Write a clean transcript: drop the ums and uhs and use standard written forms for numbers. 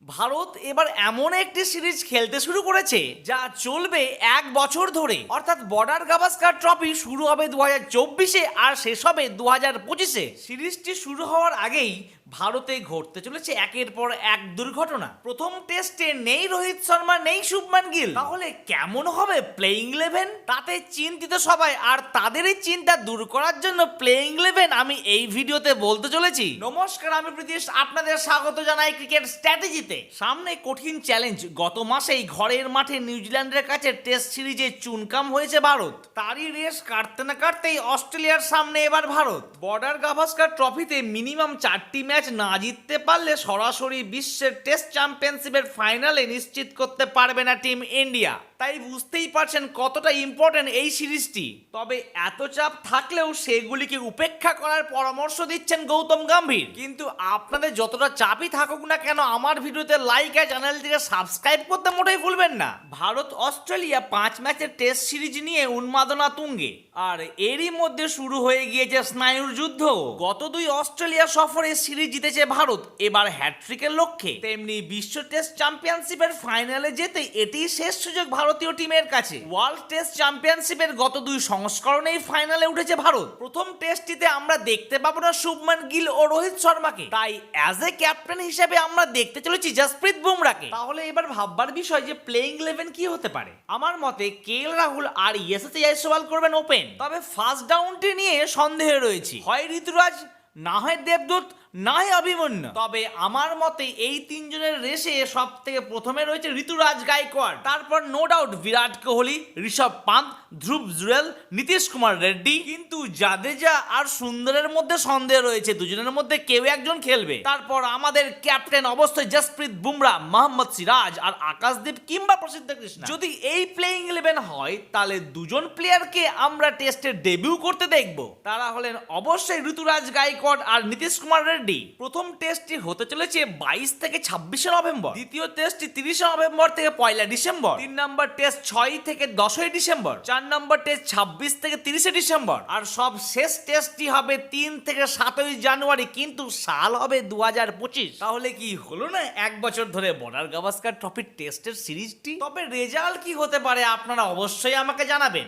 ভারত এবার এমন একটি সিরিজ খেলতে শুরু করেছে যা চলবে 1 বছর ধরে, অর্থাৎ বর্ডার গাভাস্কার ট্রফি শুরু হবে 2024-এ আর শেষ হবে 2025-এ। সিরিজটি শুরু হওয়ার আগেই ভারতে ঘটতে চলেছে একের পর এক দুর্ঘটনা। প্রথম টেস্টে নেই রোহিত শর্মা, নেই শুভমান গিল, তাহলে কেমন হবে প্লেইং 11? তাতে চিন্তিত সবাই, আর তাদের এই চিন্তা দূর করার জন্য প্লেইং 11 আমি এই ভিডিওতে বলতে চলেছি। নমস্কার, আমি প্রীতিশ, আপনাদের স্বাগত জানাই ক্রিকেট স্ট্র্যাটেজিতে। সামনে কঠিন চ্যালেঞ্জ। গত মাসেই ঘরের মাঠে নিউজিল্যান্ডের কাছে টেস্ট সিরিজে চুনকাম হয়েছে ভারত। তারই রেস কাটতে না কাটতেই অস্ট্রেলিয়ার সামনে এবার ভারত। বর্ডার গাভাস্কার ট্রফিতে মিনিমাম 4টি ম্যাচ না জিততে পারলে সরাসরি বিশ্বের টেস্ট চ্যাম্পিয়নশিপের ফাইনালে নিশ্চিত করতে পারবে না টিম ইন্ডিয়া। তাই বুঝতেই পারছেন কতটা ইম্পর্টেন্ট এই সিরিজটি। তবে এত চাপ থাকলেও সেগুলিকে উপেক্ষা করার পরামর্শ দিচ্ছেন গৌতম গম্ভীর। কিন্তু আপনাদের যতটা চাপই থাকুক না কেন, আমার ভিডিওতে লাইক আর চ্যানেলটিকে সাবস্ক্রাইব করতে মোটেই ভুলবেন না। ভারত অস্ট্রেলিয়া 5 ম্যাচের টেস্ট সিরিজ নিয়ে উন্মাদনা তুঙ্গে, আর এরই মধ্যে শুরু হয়ে গিয়েছে স্নায়ুর যুদ্ধ। গত 2 অস্ট্রেলিয়া সফরে সিরিজ জিতেছে ভারত, এবার হ্যাটট্রিকের লক্ষ্যে। তেমনি বিশ্ব টেস্ট চ্যাম্পিয়নশিপের ফাইনালে যেতে এটিই শেষ সুযোগ ভারতীয় টিমের কাছে। ওয়ার্ল্ড টেস্ট চ্যাম্পিয়নশিপের গত 2 সংস্করণেই ফাইনালে উঠেছে ভারত। প্রথম টেস্টটিতে আমরা দেখতে পাবো না শুভমান গিল ও রোহিত শর্মাকে, তাই অ্যাজ এ ক্যাপ্টেন হিসেবে আমরা দেখতে চলেছি জসপ্রীত বুমরাকে। তাহলে এবার ভাববার বিষয় যে প্লেইং 11 কি হতে পারে। আমার মতে কেএল রাহুল আর ইয়শস্বী জয়সওয়াল করবেন ওপেন। তবে ফার্স্ট ডাউনটি নিয়ে সন্দেহে রয়েছে, হয় ঋতুরাজ, না হয় দেবদূত, না হয় অভিমন্যু। তবে আমার মতে এই 3 জনের রেসে সব থেকে প্রথমে রয়েছে ঋতুরাজ গায়কোয়াড়, তারপর নো ডাউট বিরাট কোহলি, ঋষভ পান্ত, ধ্রুব জুরেল, নীতিশ কুমার রেড্ডি। কিন্তু জাদেজা আর সুন্দরের মধ্যে সন্দেহ রয়েছে, দুজনের মধ্যে কেউ একজন খেলবে। তারপর আমাদের ক্যাপ্টেন অবশ্যই জসপ্রীত বুমরা, মোহাম্মদ সিরাজ আর আকাশদীপ কিংবা প্রসিদ্ধ কৃষ্ণা। যদি এই প্লেইং 11 হয় তাহলে দুজন প্লেয়ারকে আমরা টেস্টে ডেবিউ করতে দেখব। তারা হলেন অবশ্যই ঋতুরাজ গায়কোয়াড় আর নীতিশ কুমার রেড্ডি। প্রথম টেস্টটি হতে চলেছে 22 থেকে 26 নভেম্বর, দ্বিতীয় টেস্টটি 30 নভেম্বর থেকে 1 ডিসেম্বর, 3 নম্বর টেস্ট 6 থেকে 10 ডিসেম্বর, 4 নম্বর টেস্ট 26 থেকে 30 ডিসেম্বর, আর সব শেষ টেস্টটি হবে 3 থেকে 7 জানুয়ারি, কিন্তু সাল হবে 2025। তাহলে কি হলো না 1 বছর ধরে বর্ডার গাভাস্কার ট্রফি টেস্টের সিরিজটি? তবে রেজাল্ট কি হতে পারে আপনারা অবশ্যই আমাকে জানাবেন।